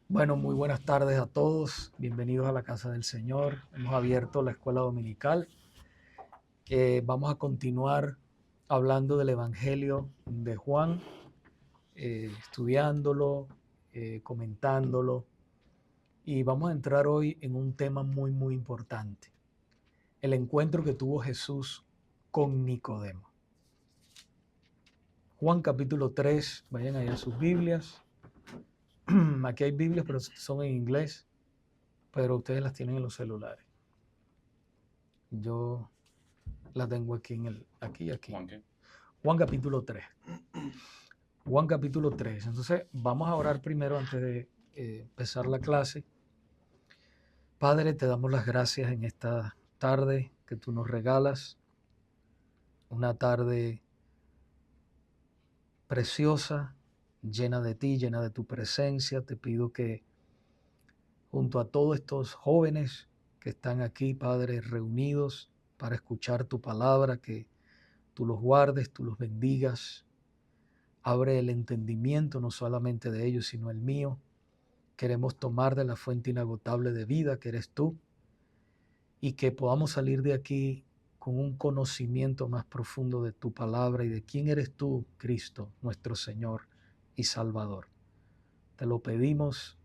Bueno, muy buenas tardes a todos. Bienvenidos a la casa del Señor. Hemos abierto la escuela dominical. Vamos a continuar hablando del Evangelio de Juan, estudiándolo, comentándolo. Y vamos a entrar hoy en un tema muy importante. El encuentro que tuvo Jesús con Nicodemo. Juan capítulo 3, vayan allá a sus Biblias. Aquí hay Biblias, pero son en inglés, pero ustedes las tienen en los celulares. Yo la tengo aquí aquí. ¿Juan qué? Juan capítulo 3. Juan capítulo 3. Entonces, vamos a orar primero antes de empezar la clase. Padre, te damos las gracias en esta tarde que tú nos regalas. Una tarde preciosa, llena de ti, llena de tu presencia. Te pido que junto a todos estos jóvenes que están aquí, Padre, reunidos para escuchar tu palabra, que tú los guardes, tú los bendigas. Abre el entendimiento no solamente de ellos, sino el mío. Queremos tomar de la fuente inagotable de vida que eres tú y que podamos salir de aquí con un conocimiento más profundo de tu palabra y de quién eres tú, Cristo, nuestro Señor y Salvador. Te lo pedimos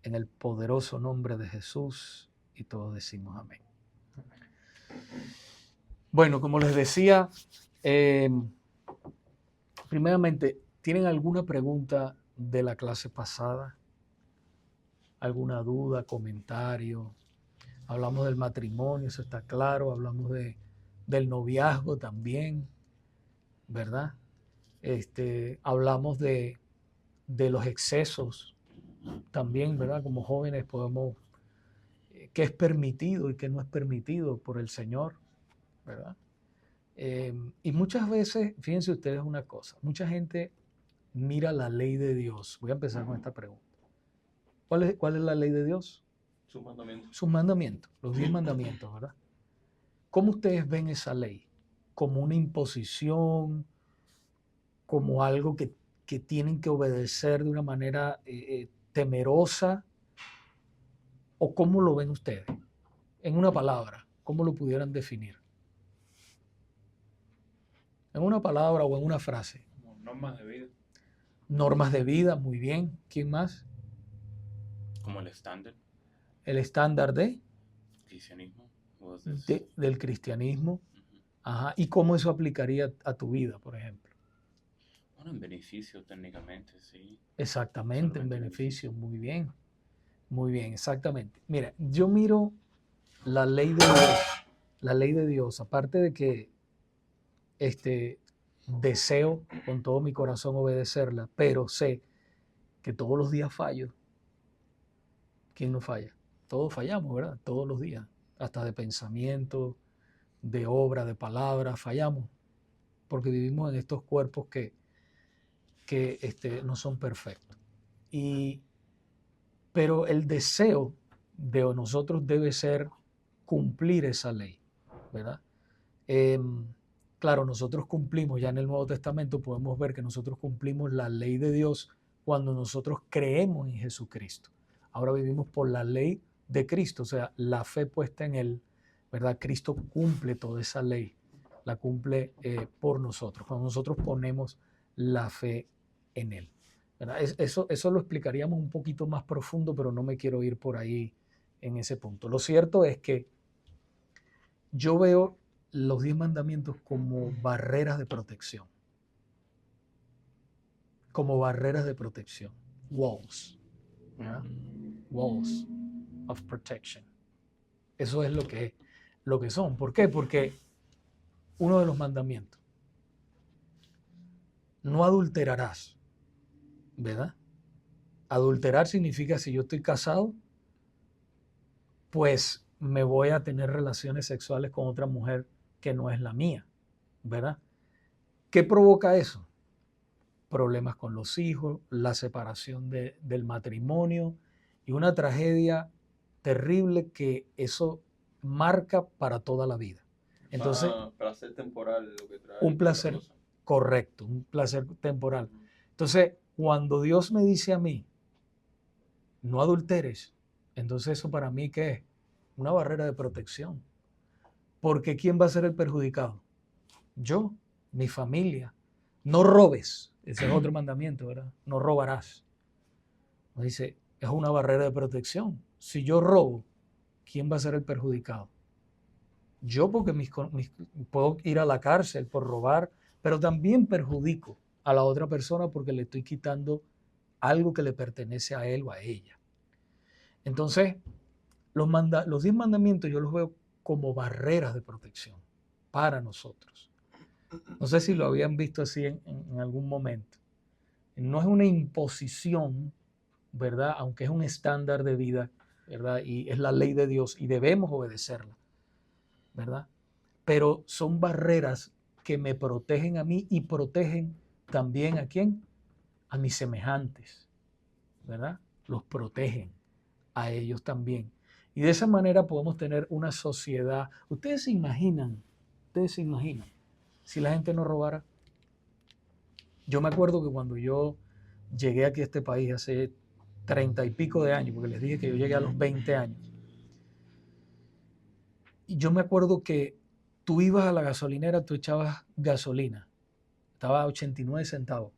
en el poderoso nombre de Jesús y todos decimos amén. Bueno, como les decía, primeramente, ¿tienen alguna pregunta de la clase pasada? ¿Alguna duda, comentario? Hablamos del matrimonio, eso está claro. Hablamos del noviazgo también, ¿verdad? Hablamos de los excesos también, ¿verdad? Como jóvenes podemos, qué es permitido y qué no es permitido por el Señor, ¿verdad? Y muchas veces, fíjense ustedes una cosa, mucha gente mira la ley de Dios. Voy a empezar con esta pregunta. ¿Cuál es la ley de Dios? Sus mandamientos. Sus mandamientos, los 10 mandamientos, ¿verdad? ¿Cómo ustedes ven esa ley? ¿Como una imposición? ¿Como algo que tienen que obedecer de una manera temerosa? ¿O cómo lo ven ustedes? En una palabra, ¿cómo lo pudieran definir? En una palabra o en una frase. Como normas de vida. Normas de vida, muy bien. ¿Quién más? Como el estándar. El estándar Cristianismo. del cristianismo. Ujú. Ajá. ¿Y cómo eso aplicaría a tu vida, por ejemplo? Bueno, en beneficio técnicamente, sí. Exactamente, en Solamente beneficio. Muy bien. Muy bien, exactamente. Mira, yo miro la ley de Dios, aparte de que deseo con todo mi corazón obedecerla, pero sé que todos los días fallo. ¿Quién no falla? Todos fallamos, ¿verdad? Todos los días, hasta de pensamiento, de obra, de palabra, fallamos, porque vivimos en estos cuerpos que no son perfectos. Pero el deseo de nosotros debe ser cumplir esa ley, ¿verdad? Claro, nosotros cumplimos, ya en el Nuevo Testamento podemos ver que nosotros cumplimos la ley de Dios cuando nosotros creemos en Jesucristo. Ahora vivimos por la ley de Cristo, o sea, la fe puesta en Él, ¿verdad? Cristo cumple toda esa ley, la cumple por nosotros, cuando nosotros ponemos la fe en Él, ¿verdad? Eso lo explicaríamos un poquito más profundo, pero no me quiero ir por ahí en ese punto. Lo cierto es que yo veo los 10 mandamientos como barreras de protección. Como barreras de protección. Walls. ¿Verdad? Walls of protection. Eso es lo que son. ¿Por qué? Porque uno de los mandamientos. No adulterarás. ¿Verdad? Adulterar significa si yo estoy casado, pues me voy a tener relaciones sexuales con otra mujer que no es la mía. ¿Verdad? ¿Qué provoca eso? Problemas con los hijos, la separación del matrimonio y una tragedia terrible que eso marca para toda la vida. Entonces, placer temporal lo que trae un placer correcto, un placer temporal. Entonces, cuando Dios me dice a mí, no adulteres. Entonces eso para mí, ¿qué es? Una barrera de protección. Porque ¿quién va a ser el perjudicado? Yo, mi familia. No robes. Ese es otro mandamiento, ¿verdad? No robarás. Nos dice, es una barrera de protección. Si yo robo, ¿quién va a ser el perjudicado? Yo, porque puedo ir a la cárcel por robar, pero también perjudico a la otra persona porque le estoy quitando algo que le pertenece a él o a ella. Entonces, los 10 mandamientos yo los veo como barreras de protección para nosotros. No sé si lo habían visto así en algún momento. No es una imposición, ¿verdad? Aunque es un estándar de vida, ¿verdad? Y es la ley de Dios y debemos obedecerla, ¿verdad? Pero son barreras que me protegen a mí y protegen también ¿a quién? A mis semejantes, ¿verdad? Los protegen a ellos también. Y de esa manera podemos tener una sociedad. Ustedes se imaginan, si la gente no robara. Yo me acuerdo que cuando yo llegué aquí a este país hace 30 y pico de años, porque les dije que yo llegué a los 20 años, y yo me acuerdo que tú ibas a la gasolinera, tú echabas gasolina, estaba a 89 centavos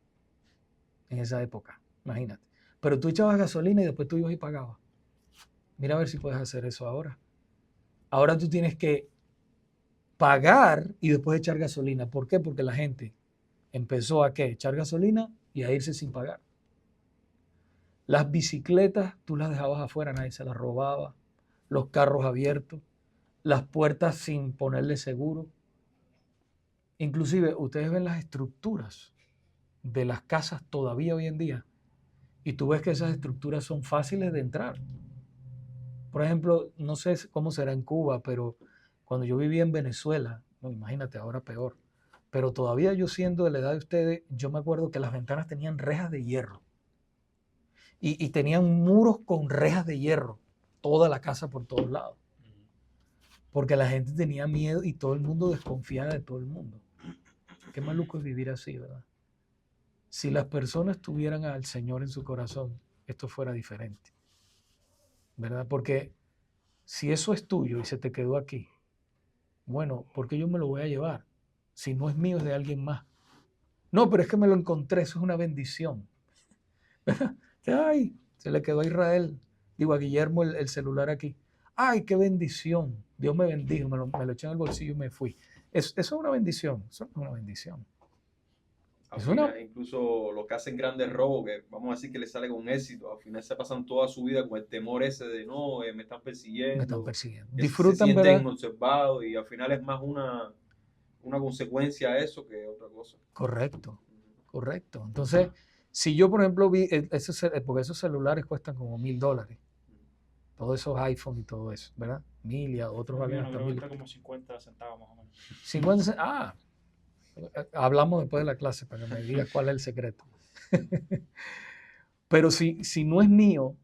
en esa época, imagínate. Pero tú echabas gasolina y después tú ibas y pagabas. Mira a ver si puedes hacer eso ahora. Ahora tú tienes que pagar y después echar gasolina. ¿Por qué? Porque la gente empezó a ¿qué? Echar gasolina y a irse sin pagar. Las bicicletas tú las dejabas afuera, nadie se las robaba. Los carros abiertos, las puertas sin ponerle seguro. Inclusive ustedes ven las estructuras de las casas todavía hoy en día y tú ves que esas estructuras son fáciles de entrar. Por ejemplo, no sé cómo será en Cuba, pero cuando yo vivía en Venezuela, no, imagínate ahora peor, pero todavía yo siendo de la edad de ustedes, yo me acuerdo que las ventanas tenían rejas de hierro y tenían muros con rejas de hierro, toda la casa por todos lados, porque la gente tenía miedo y todo el mundo desconfiaba de todo el mundo. Qué maluco es vivir así, ¿verdad? Si las personas tuvieran al Señor en su corazón, esto fuera diferente, ¿verdad? Porque si eso es tuyo y se te quedó aquí, bueno, ¿por qué yo me lo voy a llevar? Si no es mío, es de alguien más. No, pero es que me lo encontré, eso es una bendición. Ay, se le quedó a Israel, digo a Guillermo el celular aquí. Ay, qué bendición. Dios me bendijo, me lo eché en el bolsillo y me fui. Eso es una bendición, eso no es una bendición. Al Es una, final, incluso los que hacen grandes robos, que vamos a decir que les sale con éxito, al final se pasan toda su vida con el temor ese de no, me están me están persiguiendo, persiguiendo. se Disfrutan, sienten ¿verdad? observados y al final es más una consecuencia a eso que otra cosa. Correcto, correcto. Entonces, si yo, por ejemplo, vi, porque esos celulares cuestan como $1000, todos esos iPhone y todo eso, ¿verdad? 1000 y a otros valen hasta Creo que 1000. está como 50 centavos más o menos. 50, hablamos después de la clase para que me digas cuál es el secreto. Pero si no es mío,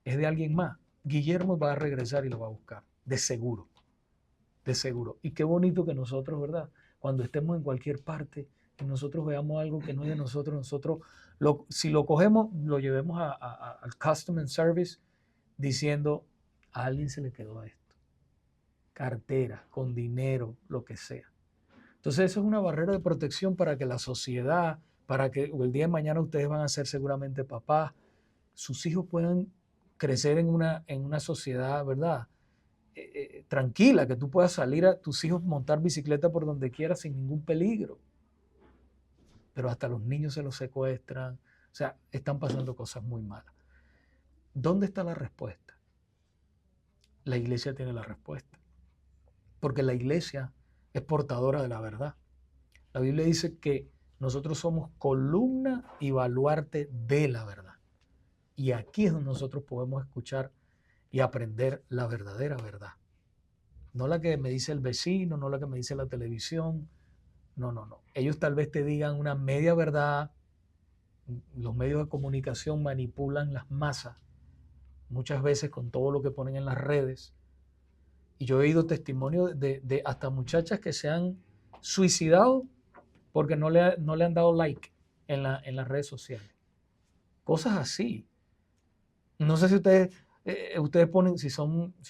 es de alguien más. Guillermo va a regresar y lo va a buscar, de seguro, de seguro. Y qué bonito que nosotros, ¿verdad? Cuando estemos en cualquier parte, que nosotros veamos algo que no es de nosotros, si lo cogemos, lo llevemos al Customer Service diciendo, a alguien se le quedó esto. Cartera, con dinero, lo que sea. Entonces eso es una barrera de protección para que la sociedad, para que el día de mañana ustedes van a ser seguramente papás, sus hijos puedan crecer en una sociedad, ¿verdad? Tranquila, que tú puedas salir a tus hijos montar bicicleta por donde quieras sin ningún peligro. Pero hasta los niños se los secuestran, o sea, están pasando cosas muy malas. ¿Dónde está la respuesta? La iglesia tiene la respuesta, porque la iglesia es portadora de la verdad. La Biblia dice que nosotros somos columna y baluarte de la verdad. Y aquí es donde nosotros podemos escuchar y aprender la verdadera verdad. No la que me dice el vecino, no la que me dice la televisión. No, no, no. Ellos tal vez te digan una media verdad. Los medios de comunicación manipulan las masas, muchas veces con todo lo que ponen en las redes. Y yo he oído testimonios de hasta muchachas que se han suicidado porque no le han dado like en las redes sociales. Cosas así. No sé si ustedes ponen, si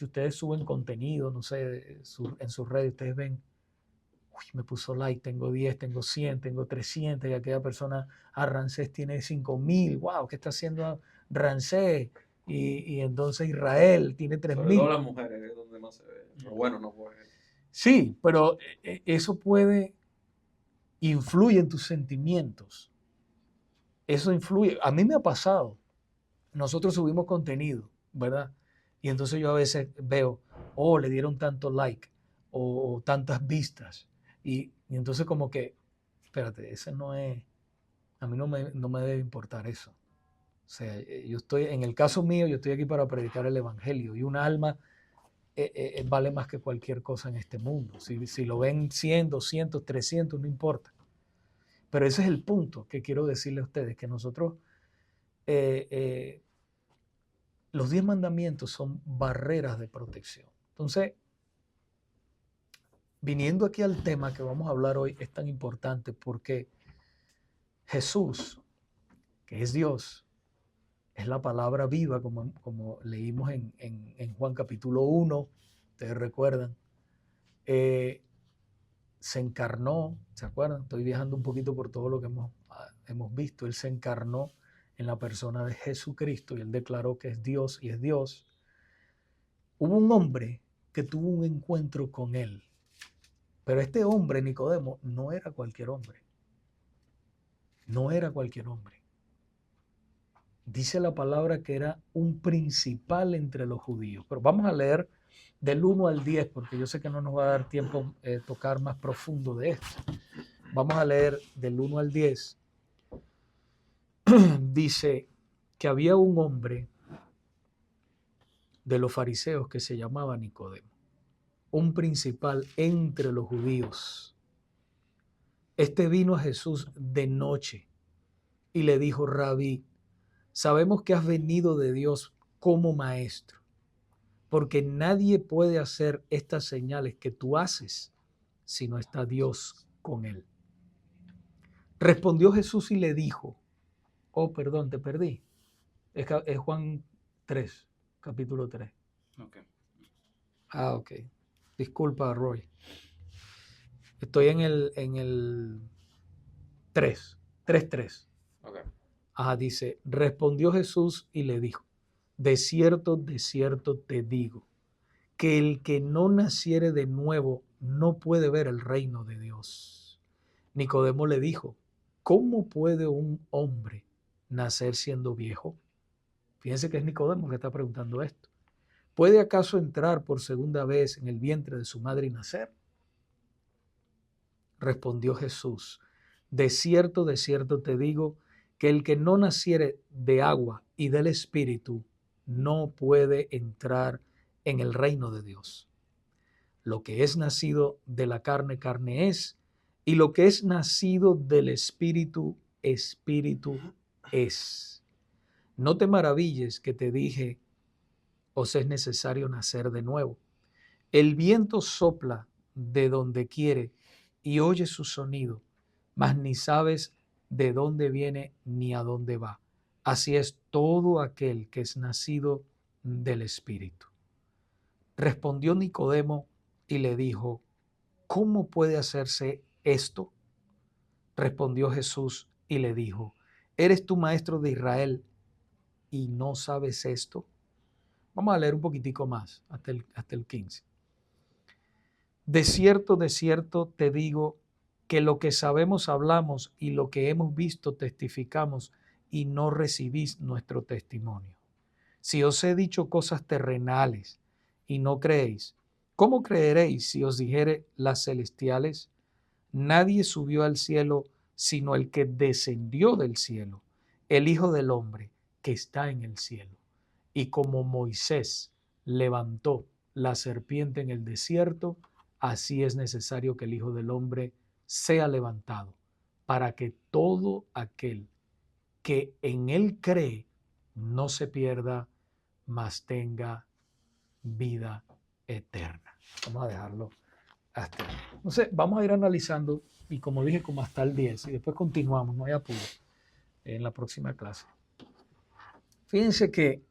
ustedes suben contenido, no sé, en sus redes, ustedes ven, uy, me puso like, tengo 10, tengo 100, tengo 300, y aquella persona, Ramsés tiene 5.000, wow, ¿qué está haciendo Ramsés? Y entonces Israel tiene Sobre todo 3.000. las mujeres, es donde más se ve. Pero bueno, no puede. Sí, pero eso influye en tus sentimientos. Eso influye. A mí me ha pasado. Nosotros subimos contenido, ¿verdad? Y entonces yo a veces veo, oh, le dieron tanto like o tantas vistas. Y entonces como que, espérate, ese no es, a mí no me debe importar eso. O sea, yo estoy, en el caso mío, yo estoy aquí para predicar el evangelio y un alma vale más que cualquier cosa en este mundo. Si lo ven 100, 200, 300, no importa. Pero ese es el punto que quiero decirle a ustedes, que nosotros, los 10 mandamientos son barreras de protección. Entonces, viniendo aquí al tema que vamos a hablar hoy, es tan importante porque Jesús, que es Dios, es la palabra viva, como leímos en Juan capítulo 1, ustedes recuerdan, se encarnó, ¿se acuerdan? Estoy viajando un poquito por todo lo que hemos visto. Él se encarnó en la persona de Jesucristo y él declaró que es Dios y es Dios. Hubo un hombre que tuvo un encuentro con él, pero este hombre, Nicodemo, no era cualquier hombre. No era cualquier hombre. Dice la palabra que era un principal entre los judíos. Pero vamos a leer del 1 al 10, porque yo sé que no nos va a dar tiempo tocar más profundo de esto. Vamos a leer del 1 al 10. Dice que había un hombre de los fariseos que se llamaba Nicodemo, un principal entre los judíos. Este vino a Jesús de noche y le dijo: Rabí, sabemos que has venido de Dios como maestro, porque nadie puede hacer estas señales que tú haces si no está Dios con él. Respondió Jesús y le dijo, oh, perdón, te perdí. Es Juan 3, capítulo 3. Ok. Ah, ok. Disculpa, Roy. Estoy en el 3, 3:3. Ok. Ajá, dice, respondió Jesús y le dijo, de cierto te digo, que el que no naciere de nuevo no puede ver el reino de Dios. Nicodemo le dijo, ¿cómo puede un hombre nacer siendo viejo? Fíjense que es Nicodemo que está preguntando esto. ¿Puede acaso entrar por segunda vez en el vientre de su madre y nacer? Respondió Jesús, de cierto te digo, que el que no naciere de agua y del Espíritu no puede entrar en el reino de Dios. Lo que es nacido de la carne, carne es, y lo que es nacido del Espíritu, Espíritu es. No te maravilles que te dije, os es necesario nacer de nuevo. El viento sopla de donde quiere y oyes su sonido, mas ni sabes de dónde viene ni a dónde va. Así es todo aquel que es nacido del Espíritu. Respondió Nicodemo y le dijo, ¿cómo puede hacerse esto? Respondió Jesús y le dijo, ¿eres tú maestro de Israel y no sabes esto? Vamos a leer un poquitico más, hasta el 15. De cierto te digo que lo que sabemos hablamos y lo que hemos visto testificamos y no recibís nuestro testimonio. Si os he dicho cosas terrenales y no creéis, ¿cómo creeréis si os dijere las celestiales? Nadie subió al cielo sino el que descendió del cielo, el Hijo del Hombre que está en el cielo. Y como Moisés levantó la serpiente en el desierto, así es necesario que el Hijo del Hombre sea levantado, para que todo aquel que en él cree no se pierda, mas tenga vida eterna. Vamos a dejarlo hasta ahí. Entonces, vamos a ir analizando, y como dije, como hasta el 10, y después continuamos, no hay apuro, en la próxima clase. Fíjense que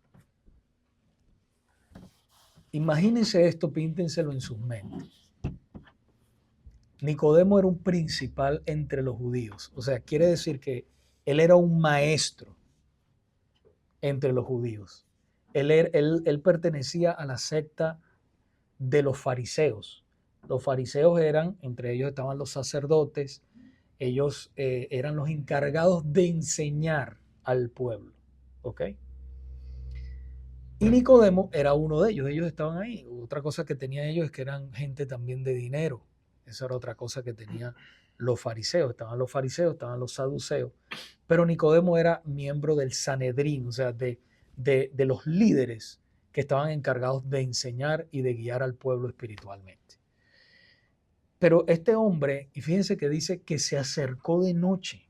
Imagínense esto, píntenselo en sus mentes. Nicodemo era un principal entre los judíos. O sea, quiere decir que él era un maestro entre los judíos. Él pertenecía a la secta de los fariseos. Los fariseos eran, entre ellos estaban los sacerdotes, ellos eran los encargados de enseñar al pueblo. ¿Ok? Y Nicodemo era uno de ellos estaban ahí. Otra cosa que tenían ellos es que eran gente también de dinero. Esa era otra cosa que tenían los fariseos. Estaban los fariseos, estaban los saduceos. Pero Nicodemo era miembro del Sanedrín, o sea, de los líderes que estaban encargados de enseñar y de guiar al pueblo espiritualmente. Pero este hombre, y fíjense que dice que se acercó de noche.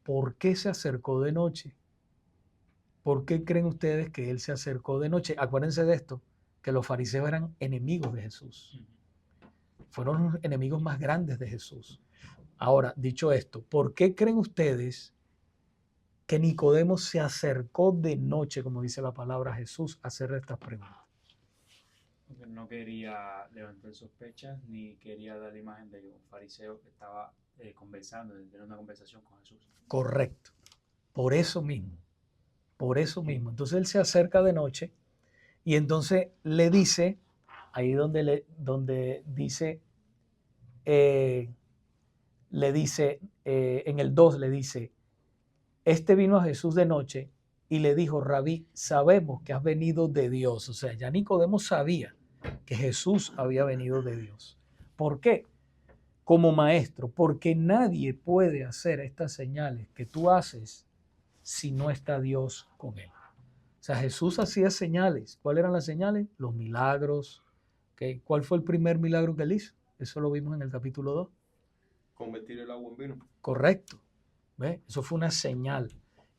¿Por qué se acercó de noche? ¿Por qué creen ustedes que él se acercó de noche? Acuérdense de esto, que los fariseos eran enemigos de Jesús. Fueron los enemigos más grandes de Jesús. Ahora, dicho esto, ¿por qué creen ustedes que Nicodemo se acercó de noche, como dice la palabra, a Jesús, a hacerle estas preguntas? Porque no quería levantar sospechas ni quería dar la imagen de un fariseo que estaba conversando, de tener una conversación con Jesús. Correcto. Por eso mismo. Por eso mismo. Entonces él se acerca de noche y entonces le dice, ahí donde dice, en el 2 le dice, este vino a Jesús de noche y le dijo, Rabí, sabemos que has venido de Dios. O sea, ya Nicodemo sabía que Jesús había venido de Dios. ¿Por qué? Como maestro, porque nadie puede hacer estas señales que tú haces si no está Dios con él. O sea, Jesús hacía señales. ¿Cuáles eran las señales? Los milagros. ¿Okay? ¿Cuál fue el primer milagro que él hizo? Eso lo vimos en el capítulo 2. Convertir el agua en vino. Correcto. ¿Ve? Eso fue una señal.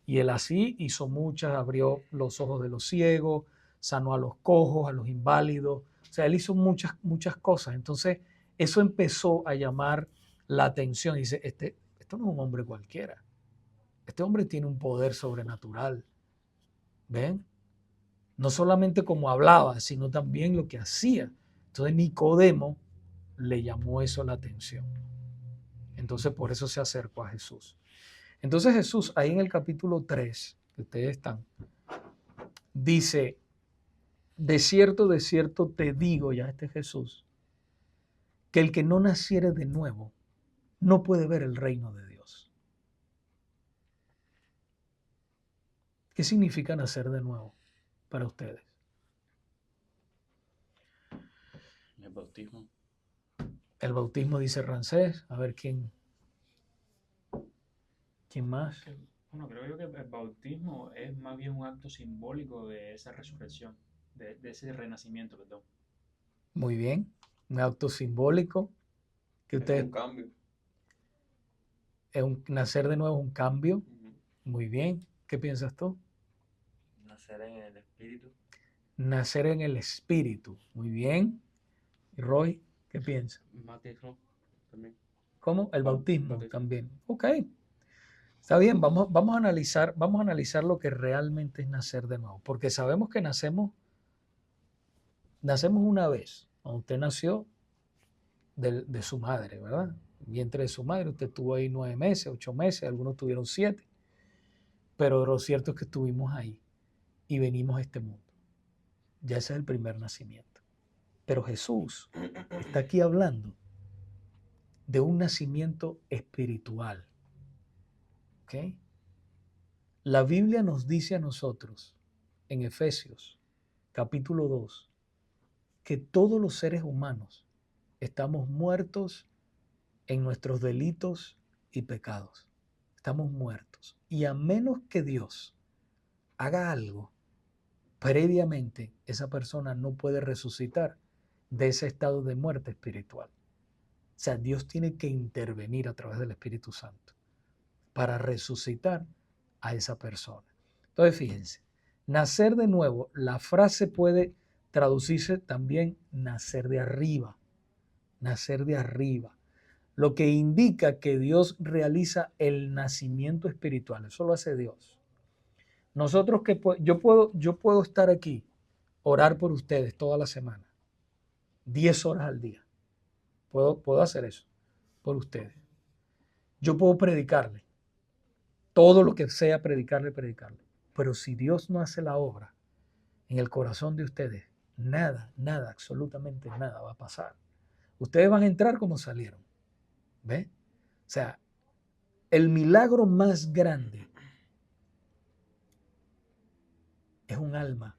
Y él así hizo muchas, abrió los ojos de los ciegos, sanó a los cojos, a los inválidos. O sea, él hizo muchas cosas. Entonces, eso empezó a llamar la atención. Dice, esto no es un hombre cualquiera. Este hombre tiene un poder sobrenatural. ¿Ven? No solamente como hablaba, sino también lo que hacía. Entonces, Nicodemo le llamó eso la atención. Entonces, por eso se acercó a Jesús. Entonces Jesús, ahí en el capítulo 3, que ustedes están, dice, de cierto te digo, ya este Jesús, que el que no naciere de nuevo no puede ver el reino de Dios. ¿Qué significa nacer de nuevo para ustedes? El bautismo. El bautismo, dice Rancés. A ver, ¿quién más? Bueno, creo yo que el bautismo es más bien un acto simbólico de esa resurrección, de ese renacimiento, perdón. Muy bien. Un acto simbólico. Que Es ustedes, un cambio. nacer de nuevo es un cambio. Ujú. Muy bien. ¿Qué piensas tú? Nacer en el espíritu. Nacer en el espíritu. Muy bien. ¿Y Roy, qué piensas? Bautismo también. ¿Cómo? El bautismo Bautismo. también. Ok. Está bien, vamos a analizar lo que realmente es nacer de nuevo. Porque sabemos que nacemos una vez. Cuando usted nació de su madre, ¿verdad? El vientre de su madre, usted estuvo ahí 9 meses, 8 meses, algunos tuvieron 7. Pero lo cierto es que estuvimos ahí y venimos a este mundo. Ya ese es el primer nacimiento. Pero Jesús está aquí hablando de un nacimiento espiritual. ¿Ok? La Biblia nos dice a nosotros en Efesios capítulo 2 que todos los seres humanos estamos muertos en nuestros delitos y pecados. Estamos muertos. Y a menos que Dios haga algo previamente, esa persona no puede resucitar de ese estado de muerte espiritual. O sea, Dios tiene que intervenir a través del Espíritu Santo para resucitar a esa persona. Entonces, fíjense, nacer de nuevo, la frase puede traducirse también nacer de arriba, lo que indica que Dios realiza el nacimiento espiritual, eso lo hace Dios. Nosotros yo puedo estar aquí orar por ustedes toda la semana, 10 horas al día. Puedo hacer eso por ustedes. Yo puedo predicarle, todo lo que sea predicarle. Pero si Dios no hace la obra en el corazón de ustedes, nada, absolutamente nada va a pasar. Ustedes van a entrar como salieron. ¿Ve? O sea, el milagro más grande es un alma,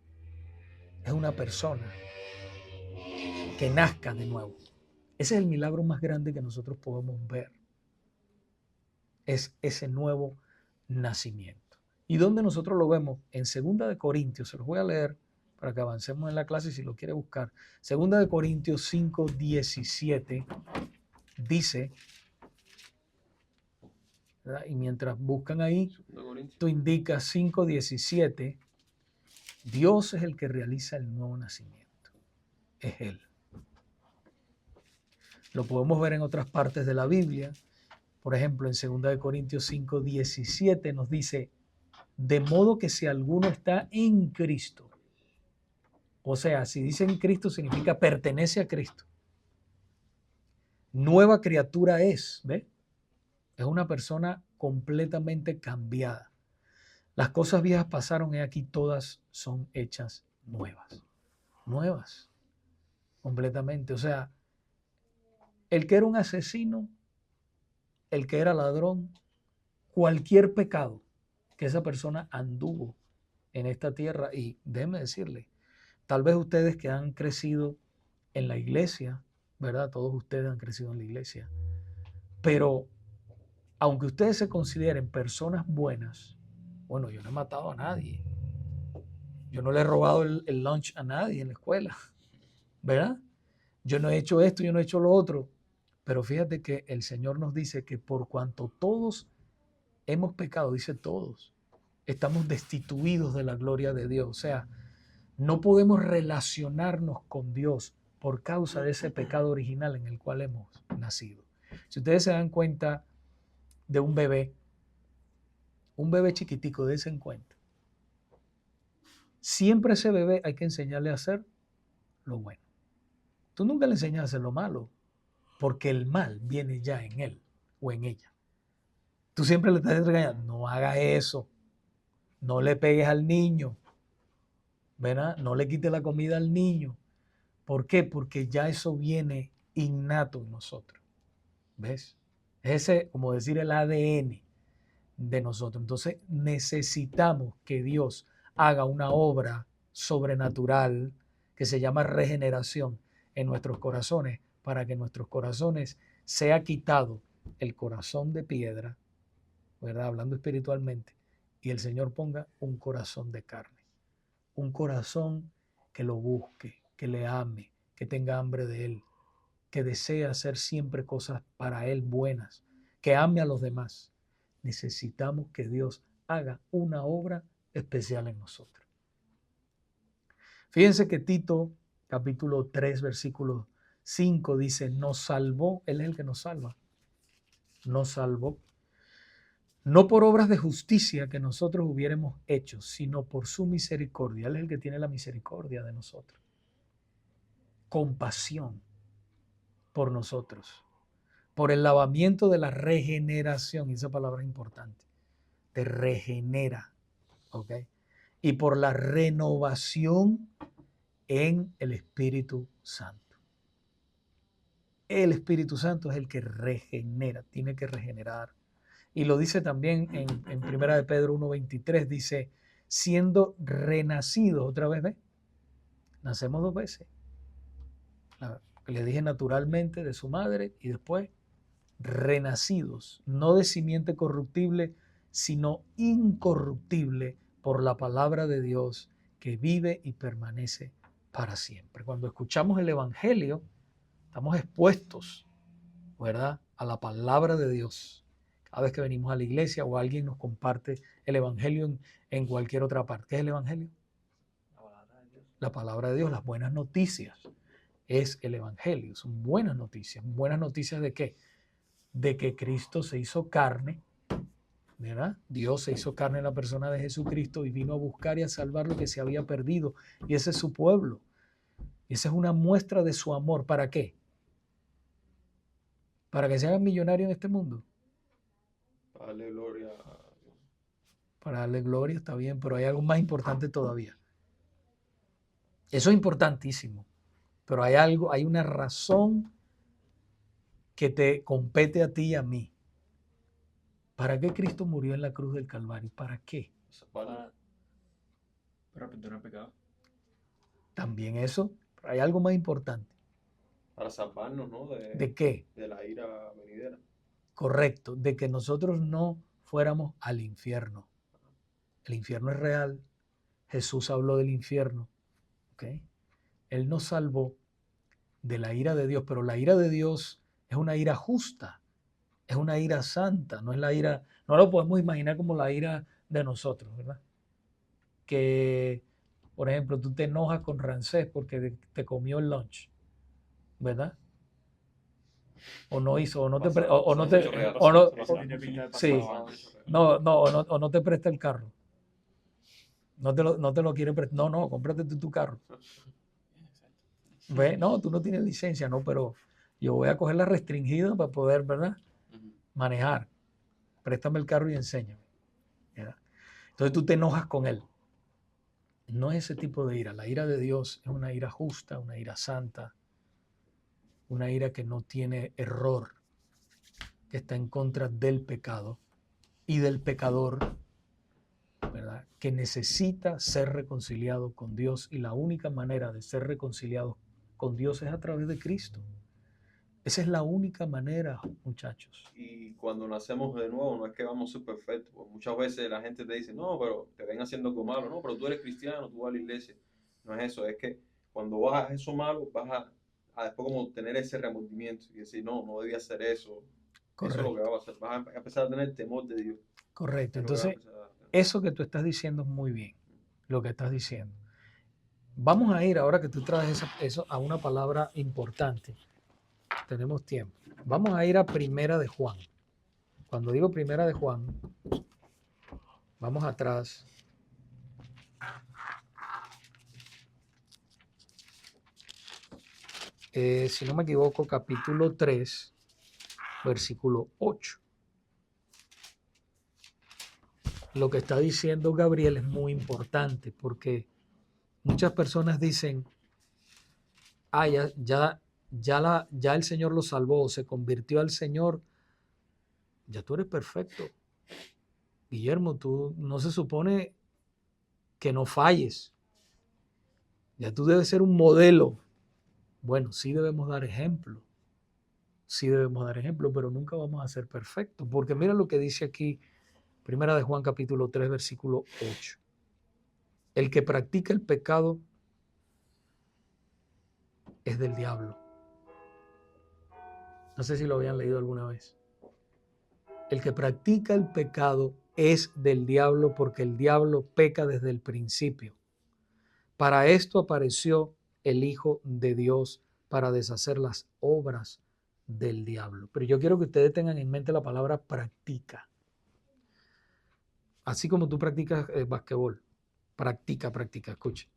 es una persona que nazca de nuevo. Ese es el milagro más grande que nosotros podemos ver. Es ese nuevo nacimiento. ¿Y dónde nosotros lo vemos? En 2 de Corintios, se los voy a leer para que avancemos en la clase si lo quiere buscar. 2 de Corintios 5:17 dice, ¿verdad? Y mientras buscan ahí, tú indicas 5:17, Dios es el que realiza el nuevo nacimiento. Es Él. Lo podemos ver en otras partes de la Biblia. Por ejemplo, en 2 de Corintios 5:17 nos dice, de modo que si alguno está en Cristo, o sea, si dice en Cristo significa pertenece a Cristo. Nueva criatura es, ¿ve? Es una persona completamente cambiada. Las cosas viejas pasaron y aquí todas son hechas nuevas. Nuevas. Completamente. O sea, el que era un asesino, el que era ladrón, cualquier pecado que esa persona anduvo en esta tierra, y déjeme decirle, tal vez ustedes que han crecido en la iglesia, ¿verdad? Todos ustedes han crecido en la iglesia, pero aunque ustedes se consideren personas buenas, bueno, yo no he matado a nadie, yo no le he robado el lunch a nadie en la escuela, ¿verdad? Yo no he hecho esto, yo no he hecho lo otro, pero fíjate que el Señor nos dice que por cuanto todos hemos pecado, dice todos, estamos destituidos de la gloria de Dios. O sea, no podemos relacionarnos con Dios por causa de ese pecado original en el cual hemos nacido. Si ustedes se dan cuenta de un bebé chiquitico, dense en cuenta. Siempre a ese bebé hay que enseñarle a hacer lo bueno. Tú nunca le enseñas a hacer lo malo, porque el mal viene ya en él o en ella. Tú siempre le estás regañando, no hagas eso, no le pegues al niño, ¿verdad? No le quites la comida al niño. ¿Por qué? Porque ya eso viene innato en nosotros. ¿Ves? Ese, como decir, el ADN de nosotros. Entonces necesitamos que Dios haga una obra sobrenatural que se llama regeneración en nuestros corazones, para que en nuestros corazones sea quitado el corazón de piedra, ¿verdad? Hablando espiritualmente, y el Señor ponga un corazón de carne. Un corazón que lo busque, que le ame, que tenga hambre de Él, que desee hacer siempre cosas para Él buenas, que ame a los demás. Necesitamos que Dios haga una obra especial en nosotros. Fíjense que Tito, capítulo 3, versículo 5, dice, nos salvó, Él es el que nos salva, nos salvó, no por obras de justicia que nosotros hubiéramos hecho, sino por su misericordia. Él es el que tiene la misericordia de nosotros. Compasión por nosotros. Por el lavamiento de la regeneración. Y esa palabra es importante. Te regenera. ¿Ok? Y por la renovación en el Espíritu Santo. El Espíritu Santo es el que regenera. Tiene que regenerar. Y lo dice también en 1 de Pedro 1:23, dice, siendo renacidos, otra vez, ¿ves? Nacemos 2 veces. Le dije naturalmente de su madre y después renacidos, no de simiente corruptible, sino incorruptible por la palabra de Dios que vive y permanece para siempre. Cuando escuchamos el Evangelio, estamos expuestos, ¿verdad?, a la palabra de Dios. Cada vez que venimos a la iglesia o alguien nos comparte el Evangelio en cualquier otra parte. ¿Qué es el Evangelio? La palabra de Dios. La palabra de Dios, las buenas noticias. Es el Evangelio, son buenas noticias. ¿Buenas noticias de qué? De que Cristo se hizo carne, ¿verdad? Dios se hizo carne en la persona de Jesucristo y vino a buscar y a salvar lo que se había perdido. Y ese es su pueblo. Y esa es una muestra de su amor. ¿Para qué? Para que se hagan millonarios en este mundo. Para darle gloria a Dios. Para darle gloria está bien, pero hay algo más importante todavía. Eso es importantísimo, pero hay una razón que te compete a ti y a mí. ¿Para qué Cristo murió en la cruz del Calvario? ¿Para qué? Para- Para perdonar pecado. También eso, pero hay algo más importante. Para salvarnos, ¿no? ¿De qué? De la ira venidera. Correcto, de que nosotros no fuéramos al infierno. El infierno es real. Jesús habló del infierno. ¿Ok? Él nos salvó de la ira de Dios, pero la ira de Dios es una ira justa, es una ira santa, no es la ira, no lo podemos imaginar como la ira de nosotros, ¿verdad? Que, por ejemplo, tú te enojas con Ramsés porque te comió el lunch, ¿verdad? O no hizo, o no te, o no te, o no, Tiene pinta de sí. pasado antes. o no te presta el carro. No te lo quiere prestar. No, cómprate tú tu carro. ¿Ve? No, tú no tienes licencia, no, pero yo voy a coger la restringida para poder, ¿verdad? Manejar. Préstame el carro y enséñame. ¿Verdad? Entonces tú te enojas con él. No es ese tipo de ira. La ira de Dios es una ira justa, una ira santa, una ira que no tiene error, que está en contra del pecado y del pecador, ¿verdad? Que necesita ser reconciliado con Dios, y la única manera de ser reconciliado con Dios es a través de Cristo. Esa es la única manera, muchachos. Y cuando nacemos de nuevo, no es que vamos a ser perfectos. Porque muchas veces la gente te dice, no, pero te ven haciendo algo malo. No, pero tú eres cristiano, tú vas a la iglesia. No es eso, es que cuando vas a eso malo, vas a después como tener ese remordimiento y decir, no debía hacer eso. Correcto. Eso es lo que va a pasar. Vas a empezar a tener temor de Dios. Correcto. Es lo que vas a Entonces, empezar a tener. eso que tú estás diciendo es muy bien, lo que estás diciendo. Vamos a ir, ahora que tú traes eso, a una palabra importante. Tenemos tiempo. Vamos a ir a Primera de Juan. Cuando digo Primera de Juan, vamos atrás. Si no me equivoco, capítulo 3, versículo 8. Lo que está diciendo Gabriel es muy importante, porque muchas personas dicen, ya el Señor lo salvó, se convirtió al Señor, ya tú eres perfecto. Guillermo, tú no se supone que no falles. Ya tú debes ser un modelo. Bueno, sí debemos dar ejemplo. Sí debemos dar ejemplo, pero nunca vamos a ser perfectos. Porque mira lo que dice aquí, Primera de Juan capítulo 3, versículo 8. El que practica el pecado es del diablo. No sé si lo habían leído alguna vez. El que practica el pecado es del diablo, porque el diablo peca desde el principio. Para esto apareció el Hijo de Dios, para deshacer las obras del diablo. Pero yo quiero que ustedes tengan en mente la palabra practica. Así como tú practicas basquetbol. Practica, escucha.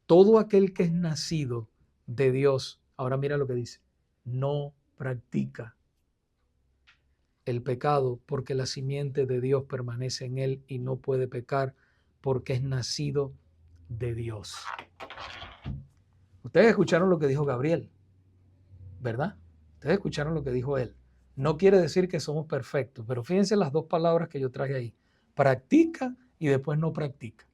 Todo aquel que es nacido de Dios, ahora mira lo que dice, no practica el pecado, porque la simiente de Dios permanece en él y no puede pecar porque es nacido de Dios. Ustedes escucharon lo que dijo Gabriel, ¿verdad? Ustedes escucharon lo que dijo él. No quiere decir que somos perfectos, pero fíjense las dos palabras que yo traje ahí. Practica y después no practica.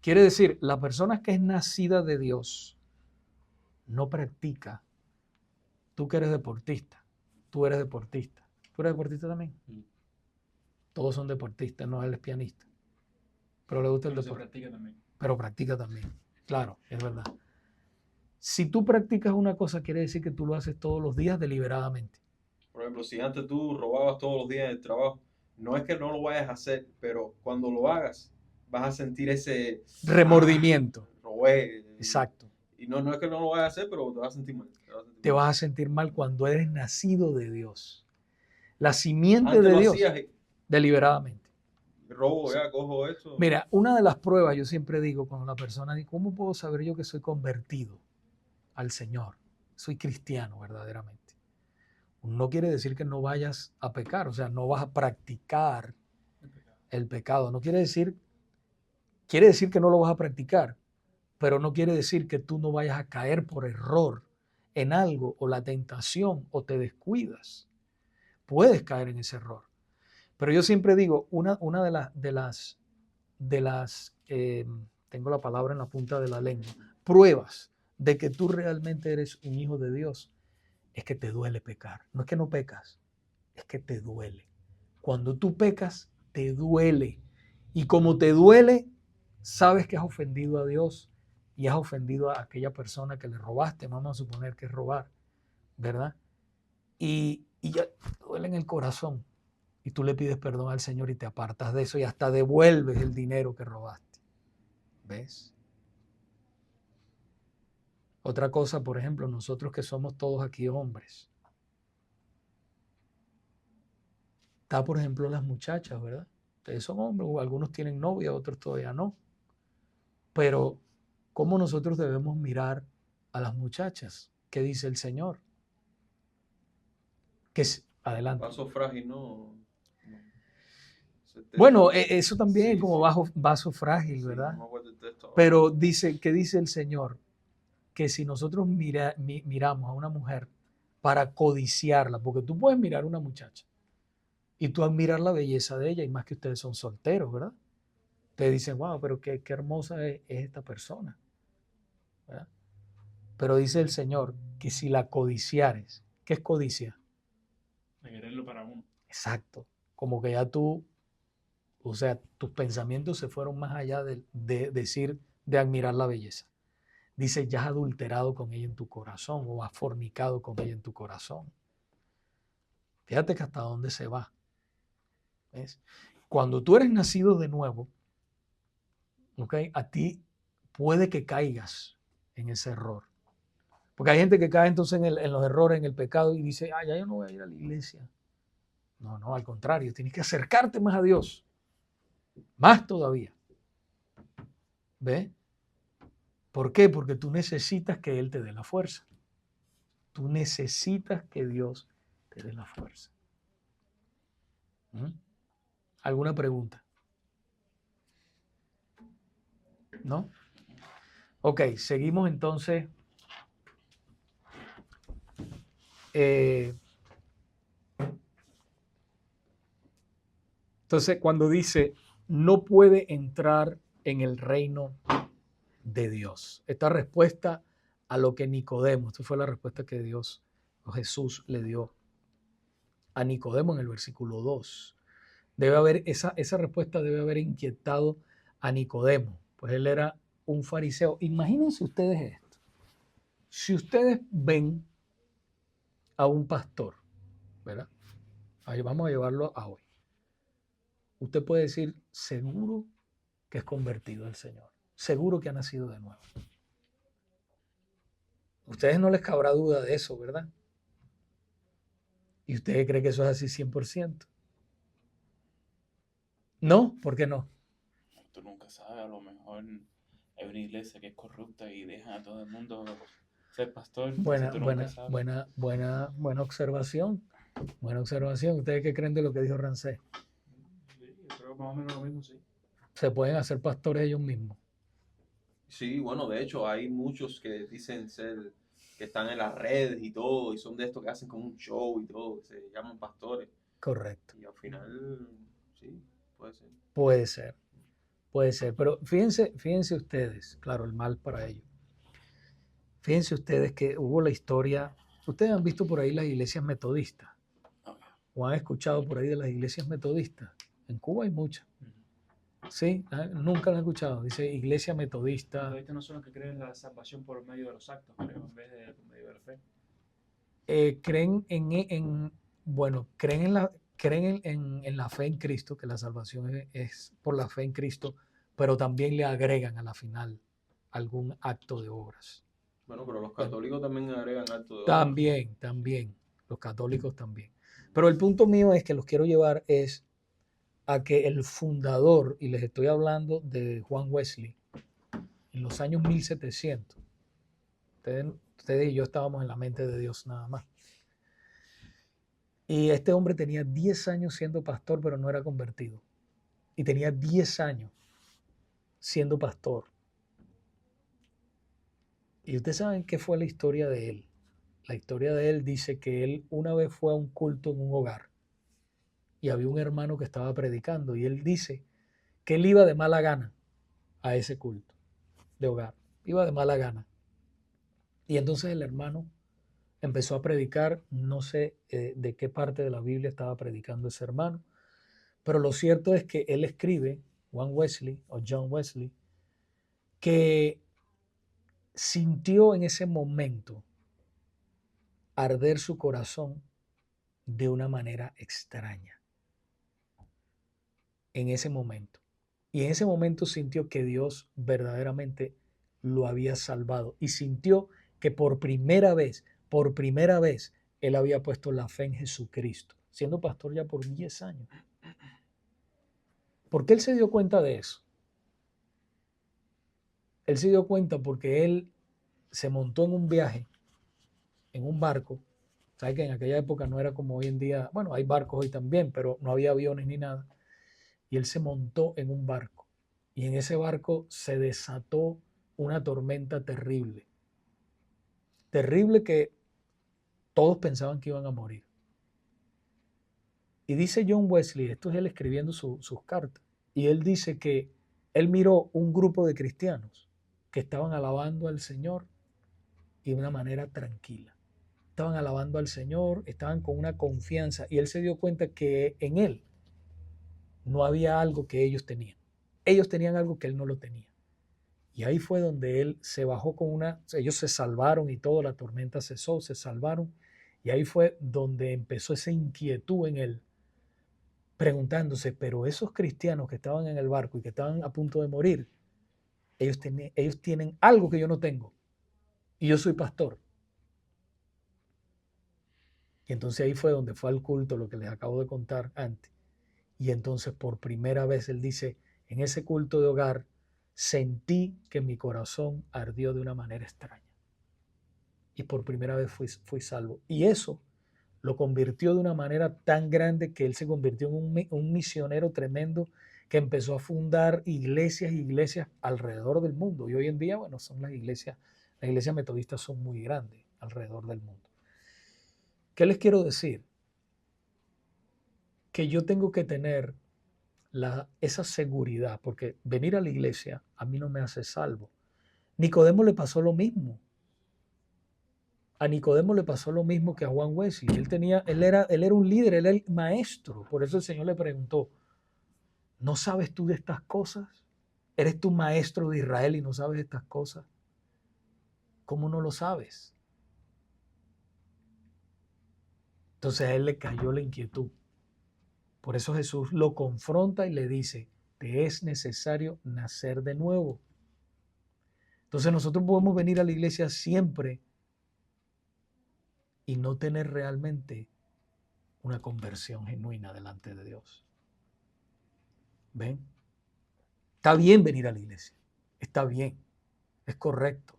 Quiere decir, la persona que es nacida de Dios no practica. Tú que eres deportista, tú eres deportista. ¿Tú eres deportista también? Todos son deportistas, no él es pianista. Pero le gusta el deporte. Practica también. Pero practica también. Claro, es verdad. Si tú practicas una cosa, quiere decir que tú lo haces todos los días deliberadamente. Por ejemplo, si antes tú robabas todos los días en el trabajo, no es que no lo vayas a hacer, pero cuando lo hagas, vas a sentir ese remordimiento. Robé. Exacto. Y no es que no lo vayas a hacer, pero te vas a sentir mal. Te vas a sentir mal cuando eres nacido de Dios. La simiente Antes de lo Dios, hacías deliberadamente. robo, ya cojo esto. Mira, una de las pruebas, yo siempre digo cuando la persona dice, ¿cómo puedo saber yo que soy convertido al Señor? Soy cristiano verdaderamente. No quiere decir que no vayas a pecar, o sea, no vas a practicar el pecado. No quiere decir que no lo vas a practicar, pero no quiere decir que tú no vayas a caer por error en algo o la tentación o te descuidas. Puedes caer en ese error. Pero yo siempre digo, una de las tengo la palabra en la punta de la lengua, pruebas de que tú realmente eres un hijo de Dios, es que te duele pecar. No es que no pecas, es que te duele. Cuando tú pecas, te duele. Y como te duele, sabes que has ofendido a Dios y has ofendido a aquella persona que le robaste, vamos a suponer que es robar, ¿verdad? Y ya te duele en el corazón. Y tú le pides perdón al Señor y te apartas de eso y hasta devuelves el dinero que robaste. ¿Ves? Otra cosa, por ejemplo, nosotros que somos todos aquí hombres. Está, por ejemplo, las muchachas, ¿verdad? Ustedes son hombres, o algunos tienen novia, otros todavía no. Pero, ¿cómo nosotros debemos mirar a las muchachas? ¿Qué dice el Señor? Adelante. Vaso frágil, ¿no? Bueno, eso también Sí, como sí. vaso frágil, Sí, ¿verdad? no me acuerdo el texto ahora. Pero dice, ¿qué dice el Señor? Que si nosotros miramos a una mujer para codiciarla, porque tú puedes mirar a una muchacha y tú admirar la belleza de ella, y más que ustedes son solteros, ¿verdad? Te dicen, wow, pero qué hermosa es esta persona, ¿verdad? Pero dice el Señor que si la codiciares, ¿qué es codicia? De quererlo para uno. Exacto, como que ya tú, o sea, tus pensamientos se fueron más allá de decir, de admirar la belleza. Dice, ya has adulterado con ella en tu corazón o has fornicado con ella en tu corazón. Fíjate que hasta dónde se va. ¿Ves? Cuando tú eres nacido de nuevo, ¿okay? A ti puede que caigas en ese error. Porque hay gente que cae entonces en los errores, en el pecado y dice, ya yo no voy a ir a la iglesia. No, al contrario, tienes que acercarte más a Dios. Más todavía. ¿Ves? ¿Por qué? Porque tú necesitas que Él te dé la fuerza. Tú necesitas que Dios te dé la fuerza. ¿Mm? ¿Alguna pregunta? ¿No? Ok, seguimos entonces. Entonces, cuando dice, no puede entrar en el reino de Dios. Esta respuesta a lo que Nicodemo, esta fue la respuesta que Dios o Jesús le dio a Nicodemo en el versículo 2. Esa respuesta debe haber inquietado a Nicodemo, pues él era un fariseo. Imagínense ustedes esto. Si ustedes ven a un pastor, ¿verdad? Ahí vamos a llevarlo a hoy. Usted puede decir, seguro que es convertido al Señor. Seguro que ha nacido de nuevo. A ustedes no les cabrá duda de eso, ¿verdad? ¿Y ustedes creen que eso es así 100%? ¿No? ¿Por qué no? Tú nunca sabes, a lo mejor hay una iglesia que es corrupta y dejan a todo el mundo ser pastor. Buena observación. Buena observación. ¿Ustedes qué creen de lo que dijo Rancé? Sí, yo creo más o menos lo mismo, sí. Se pueden hacer pastores ellos mismos. Sí, bueno, de hecho hay muchos que dicen ser, que están en las redes y todo, y son de estos que hacen como un show y todo, que se llaman pastores. Correcto. Y al final, sí, puede ser. Puede ser. Pero fíjense ustedes, claro, el mal para ellos. Fíjense ustedes que hubo la historia, ustedes han visto por ahí las iglesias metodistas, o han escuchado por ahí de las iglesias metodistas. En Cuba hay muchas. Sí, nunca lo han escuchado. Dice iglesia metodista. Los no son los que creen en la salvación por medio de los actos, creo, en vez de por medio de la fe. Creen en la fe en Cristo, que la salvación es por la fe en Cristo, pero también le agregan a la final algún acto de obras. Bueno, pero los católicos también agregan acto de obras. También, los católicos también. Pero el punto mío es que los quiero llevar es a que el fundador, y les estoy hablando de Juan Wesley, en los años 1700, ustedes y yo estábamos en la mente de Dios nada más. Y este hombre tenía 10 años siendo pastor, pero no era convertido. Y tenía 10 años siendo pastor. Y ustedes saben qué fue la historia de él. La historia de él dice que él una vez fue a un culto en un hogar y había un hermano que estaba predicando y él dice que él iba de mala gana a ese culto de hogar. Iba de mala gana. Y entonces el hermano empezó a predicar, no sé de qué parte de la Biblia estaba predicando ese hermano, pero lo cierto es que él escribe, Juan Wesley o John Wesley, que sintió en ese momento arder su corazón de una manera extraña. En ese momento. Y en ese momento sintió que Dios verdaderamente lo había salvado. Y sintió que por primera vez, él había puesto la fe en Jesucristo, siendo pastor ya por 10 años. ¿Por qué él se dio cuenta de eso? Él se dio cuenta porque él se montó en un viaje, en un barco. Sabes que en aquella época no era como hoy en día, bueno, hay barcos hoy también, pero no había aviones ni nada. Y él se montó en un barco. Y en ese barco se desató una tormenta terrible. Terrible que todos pensaban que iban a morir. Y dice John Wesley, esto es él escribiendo sus cartas, y él dice que él miró un grupo de cristianos que estaban alabando al Señor y de una manera tranquila. Estaban alabando al Señor, estaban con una confianza, y él se dio cuenta que en él no había algo que ellos tenían. Ellos tenían algo que él no lo tenía. Y ahí fue donde él se bajó con ellos se salvaron y todo, la tormenta cesó, se salvaron. Y ahí fue donde empezó esa inquietud en él, preguntándose, pero esos cristianos que estaban en el barco y que estaban a punto de morir, ellos tienen algo que yo no tengo. Y yo soy pastor. Y entonces ahí fue donde fue al culto, lo que les acabo de contar antes. Y entonces por primera vez él dice, en ese culto de hogar, sentí que mi corazón ardió de una manera extraña. Y por primera vez fui salvo. Y eso lo convirtió de una manera tan grande que él se convirtió en un misionero tremendo que empezó a fundar iglesias alrededor del mundo. Y hoy en día, bueno, las iglesias metodistas son muy grandes alrededor del mundo. ¿Qué les quiero decir? Que yo tengo que tener esa seguridad, porque venir a la iglesia a mí no me hace salvo. Nicodemo le pasó lo mismo. A Nicodemo le pasó lo mismo que a Juan Wesley. Él era un líder, él era el maestro. Por eso el Señor le preguntó, ¿no sabes tú de estas cosas? ¿Eres tú maestro de Israel y no sabes de estas cosas? ¿Cómo no lo sabes? Entonces a él le cayó la inquietud. Por eso Jesús lo confronta y le dice, te es necesario nacer de nuevo. Entonces nosotros podemos venir a la iglesia siempre y no tener realmente una conversión genuina delante de Dios. ¿Ven? Está bien venir a la iglesia, está bien, es correcto.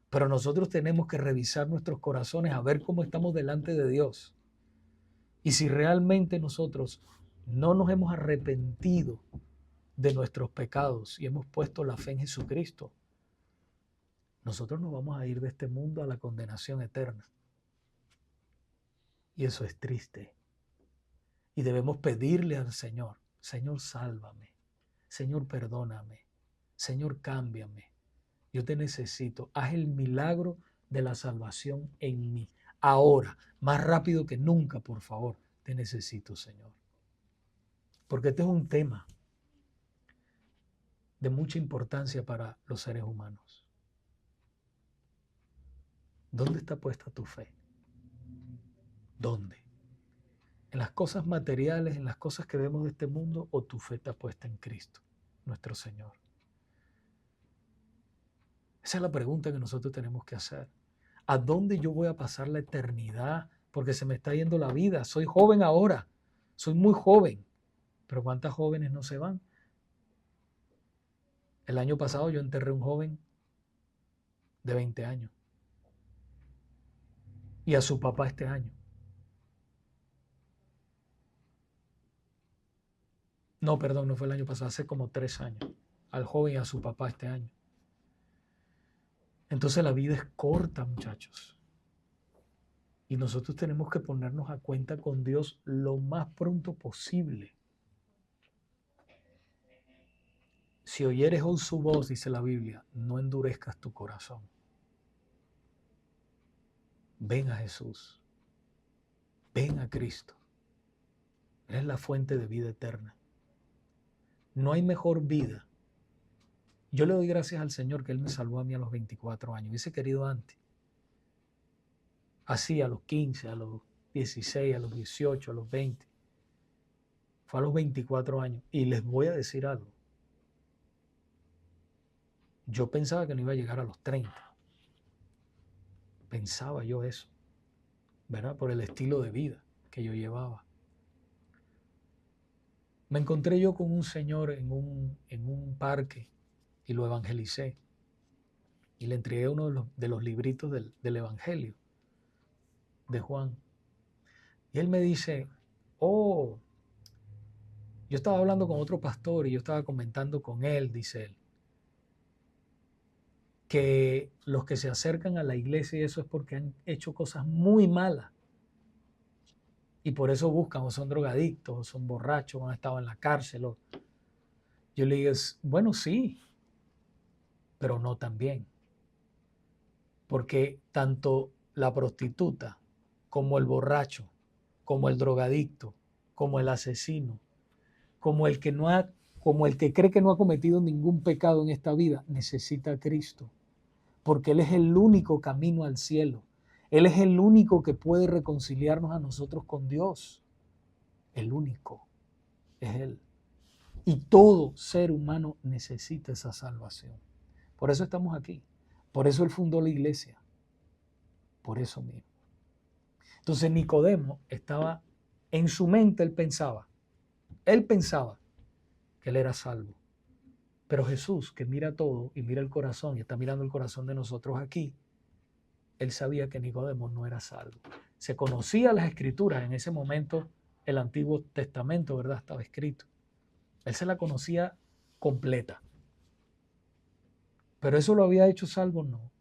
Pero nosotros tenemos que revisar nuestros corazones a ver cómo estamos delante de Dios. Y si realmente nosotros no nos hemos arrepentido de nuestros pecados y hemos puesto la fe en Jesucristo, nosotros nos vamos a ir de este mundo a la condenación eterna. Y eso es triste. Y debemos pedirle al Señor, Señor, sálvame. Señor, perdóname. Señor, cámbiame. Yo te necesito. Haz el milagro de la salvación en mí. Ahora, más rápido que nunca, por favor, te necesito, Señor. Porque este es un tema de mucha importancia para los seres humanos. ¿Dónde está puesta tu fe? ¿Dónde? ¿En las cosas materiales, en las cosas que vemos de este mundo, o tu fe está puesta en Cristo, nuestro Señor? Esa es la pregunta que nosotros tenemos que hacer. ¿A dónde yo voy a pasar la eternidad? Porque se me está yendo la vida. Soy joven ahora. Soy muy joven. Pero ¿cuántas jóvenes no se van? El año pasado yo enterré a un joven de 20 años y a su papá este año. No, perdón, no fue el año pasado, hace como 3 años. Al joven y a su papá este año. Entonces la vida es corta, muchachos. Y nosotros tenemos que ponernos a cuenta con Dios lo más pronto posible. Si oyeres hoy su voz, dice la Biblia, no endurezcas tu corazón. Ven a Jesús. Ven a Cristo. Él es la fuente de vida eterna. No hay mejor vida. Yo le doy gracias al Señor que Él me salvó a mí a los 24 años. Hubiese querido antes. Así a los 15, a los 16, a los 18, a los 20. Fue a los 24 años. Y les voy a decir algo. Yo pensaba que no iba a llegar a los 30. Pensaba yo eso, ¿verdad? Por el estilo de vida que yo llevaba. Me encontré yo con un señor en un parque y lo evangelicé. Y le entregué uno de los libritos del Evangelio de Juan. Y él me dice, oh, yo estaba hablando con otro pastor y yo estaba comentando con él, dice él, que los que se acercan a la iglesia y eso es porque han hecho cosas muy malas. Y por eso buscan, o son drogadictos, o son borrachos, o han estado en la cárcel. Yo le digo, bueno, sí, pero no tan bien. Porque tanto la prostituta, como el borracho, como el drogadicto, como el asesino, como el que cree que no ha cometido ningún pecado en esta vida, necesita a Cristo. Porque Él es el único camino al cielo. Él es el único que puede reconciliarnos a nosotros con Dios. El único es Él. Y todo ser humano necesita esa salvación. Por eso estamos aquí. Por eso Él fundó la iglesia. Por eso mismo. Entonces Nicodemo estaba en su mente, él pensaba que él era salvo. Pero Jesús, que mira todo y mira el corazón y está mirando el corazón de nosotros aquí, él sabía que Nicodemo no era salvo. Se conocía las escrituras en ese momento, el Antiguo Testamento, ¿verdad? Estaba escrito. Él se la conocía completa. ¿Pero eso lo había hecho salvo? No.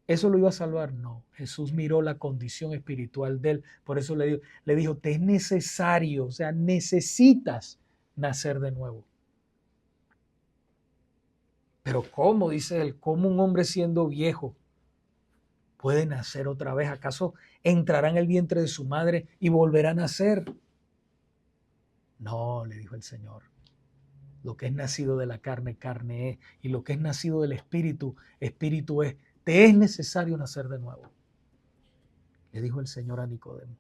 ¿Eso lo iba a salvar? No. Jesús miró la condición espiritual de él. Por eso le dijo, te es necesario, o sea, necesitas nacer de nuevo. Pero ¿cómo? Dice él, ¿cómo un hombre siendo viejo puede nacer otra vez? ¿Acaso entrará en el vientre de su madre y volverá a nacer? No, le dijo el Señor. Lo que es nacido de la carne, carne es. Y lo que es nacido del espíritu, espíritu es. Te es necesario nacer de nuevo. Le dijo el Señor a Nicodemo.